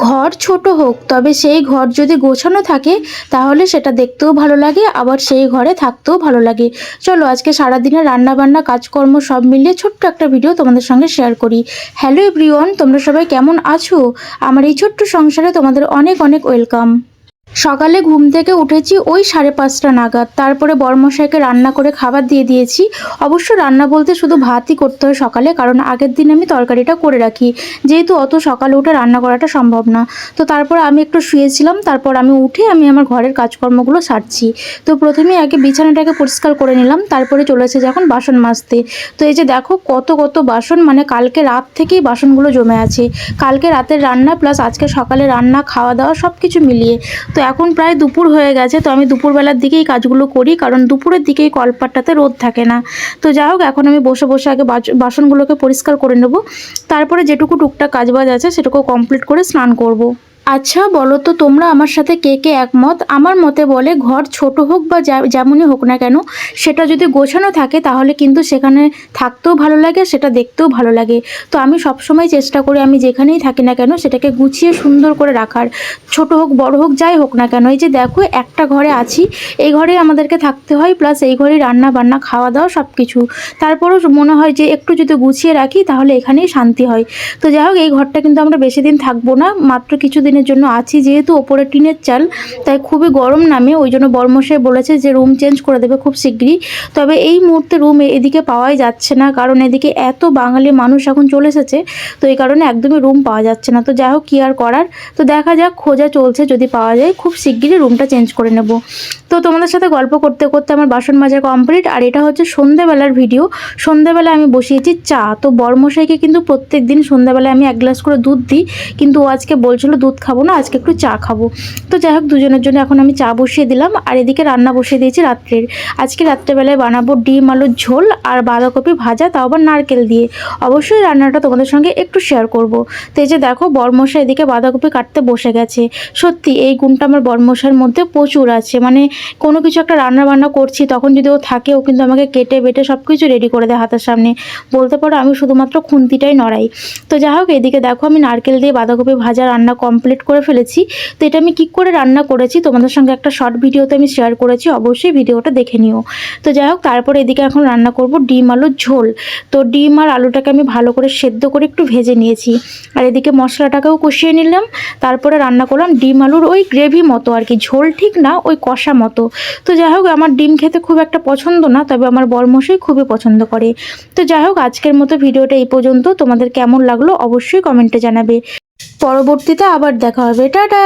ঘর ছোট হোক, তবে সেই ঘর যদি গোছানো থাকে তাহলে সেটা দেখতেও ভালো লাগে, আবার সেই ঘরে থাকতেও ভালো লাগে। চলো আজকে সারাদিনের রান্নাবান্না কাজকর্ম সব মিলিয়ে ছোট্ট একটা ভিডিও তোমাদের সঙ্গে শেয়ার করি। হ্যালো এভরিওয়ান, তোমরা সবাই কেমন আছো? আমার এই ছোট্ট সংসারে তোমাদের অনেক অনেক ওয়েলকাম। সকালে ঘুম থেকে উঠেছি ওই 5:30 নাগাদ। তারপরে বরমশাইকে রান্না করে খাবার দিয়ে দিয়েছি। অবশ্য রান্না বলতে শুধু ভাতই করতে হয় সকালে, কারণ আগের দিন আমি তরকারিটা করে রাখি, যেহেতু অত সকালে উঠে রান্না করাটা সম্ভব না। তো তারপর আমি একটু শুয়েছিলাম, তারপর আমি উঠে আমার ঘরের কাজকর্মগুলো সারছি। তো প্রথমেই আগে বিছানাটাকে পরিষ্কার করে নিলাম, তারপরে চলেছে যখন বাসন মাজতে। তো এই যে দেখো কত কত বাসন, মানে কালকে রাত থেকেই বাসনগুলো জমে আছে। কালকে রাতের রান্না প্লাস আজকে সকালে রান্না, খাওয়া দাওয়া সব কিছু মিলিয়ে। তো এখন প্রায় দুপুর হয়ে গেছে, তো আমি দুপুরবেলার দিকেই কাজগুলো করি, কারণ দুপুরের দিকেই কলপাটটাতে রোদ থাকে না। তো যাই হোক, এখন আমি বসে বসে আগে বাসনগুলোকে পরিষ্কার করে নেব, তারপরে যেটুকু টুকটাক কাজবাজ আছে সেটুকু কমপ্লিট করে স্নান করব। আচ্ছা বলো তো, তোমরা আমার সাথে কে কে একমত? আমার মতে বলে ঘর ছোট হোক বা যেমনই হোক না কেন, সেটা যদি গোছানো থাকে তাহলে কিন্তু সেখানে থাকতেও ভালো লাগে, সেটা দেখতেও ভালো লাগে। তো আমি সবসময় চেষ্টা করি আমি যেখানেই থাকি না কেন সেটাকে গুছিয়ে সুন্দর করে রাখার। ছোট হোক বড় হোক যাই হোক না কেন, এই যে দেখো একটা ঘরে আছি, এই ঘরেই আমাদেরকে থাকতে হয়, প্লাস এই ঘরেই রান্না বান্না খাওয়া দাওয়া সব কিছু। তারপরও মনে হয় যে একটু যদি গুছিয়ে রাখি তাহলে এখানেই শান্তি হয়। তো যাই হোক, এই ঘরটা কিন্তু আমরা বেশি দিন থাকবো না, মাত্র কিছু দিনের জন্য আছি। যেহেতু ওপরে টিনের চাল, তাই খুবই গরম নামে, ওই জন্য বরমশাই বলেছে যে রুম চেঞ্জ করে দেবে খুব শিগগিরই। তবে এই মুহূর্তে রুম এদিকে পাওয়াই যাচ্ছে না, কারণ এদিকে এত বাঙালি মানুষ এখন চলে এসেছে, তো এই কারণে একদমই রুম পাওয়া যাচ্ছে না। তো যাই হোক, কী আর করার, তো দেখা যাক, খোঁজা চলছে, যদি পাওয়া যায় খুব শিগগিরই রুমটা চেঞ্জ করে নেব। তো তোমাদের সাথে গল্প করতে করতে আমার বাসন মাজা কমপ্লিট, আর এটা হচ্ছে সন্ধ্যেবেলার ভিডিও। সন্ধ্যেবেলা আমি বসিয়েছি চা। তো বরমশাইকে কিন্তু প্রত্যেক দিন সন্ধ্যাবেলায় আমি 1 গ্লাস করে দুধ দিই, কিন্তু ও আজকে বলছিল দুধ খাবো না, আজকে একটু চা খাবো। তো যাই হোক, দুজনের জন্য এখন আমি চা বসিয়ে দিলাম, আর এদিকে রান্না বসিয়ে দিয়েছি রাত্রের। আজকে রাত্রেবেলায় বানাবো ডিম আলুর ঝোল আর বাঁধাকপি ভাজা, তাও আবার নারকেল দিয়ে। অবশ্যই রান্নাটা তোমাদের সঙ্গে একটু শেয়ার করব। তো এই যে দেখো, বরমশাই এদিকে বাঁধাকপি কাটতে বসে গেছে। সত্যি এই গুণটা আমার বরমশাইয়ের মধ্যে প্রচুর আছে, মানে কোনো কিছু একটা রান্না বান্না করছি তখন যদি ও থাকে, ও কিন্তু আমাকে কেটে বেটে সব কিছু রেডি করে দেয় হাতের সামনে। বলতে পারো আমি শুধুমাত্র খুন্তিটাই নড়াই। তো যাই হোক, এদিকে দেখো আমি নারকেল দিয়ে বাঁধাকপি ভাজা রান্না কমপ্লিট করে ফেলেছি। তো এটা আমি কী করে রান্না করেছি তোমাদের সঙ্গে একটা শর্ট ভিডিওতে আমি শেয়ার করেছি, অবশ্যই ভিডিওটা দেখে নিও। তো যাই হোক, তারপরে এদিকে এখন রান্না করব ডিম আলুর ঝোল। তো ডিম আর আলুটাকে আমি ভালো করে সেদ্ধ করে একটু ভেজে নিয়েছি, আর এদিকে মশলাটাকেও কষিয়ে নিলাম। তারপরে রান্না করলাম ডিম আলুর ওই গ্রেভি মতো আর কি, ঝোল ঠিক না, ওই কষা মতো। তো যাই হোক, আমার ডিম খেতে খুব একটা পছন্দ না, তবে আমার বরমশাই খুবই পছন্দ করে। তো যাই হোক, আজকের মতো ভিডিওটা এই পর্যন্ত। তোমাদের কেমন লাগলো অবশ্যই কমেন্টে জানাবে। পরবর্তীতে আবার দেখা হবে, টাটা।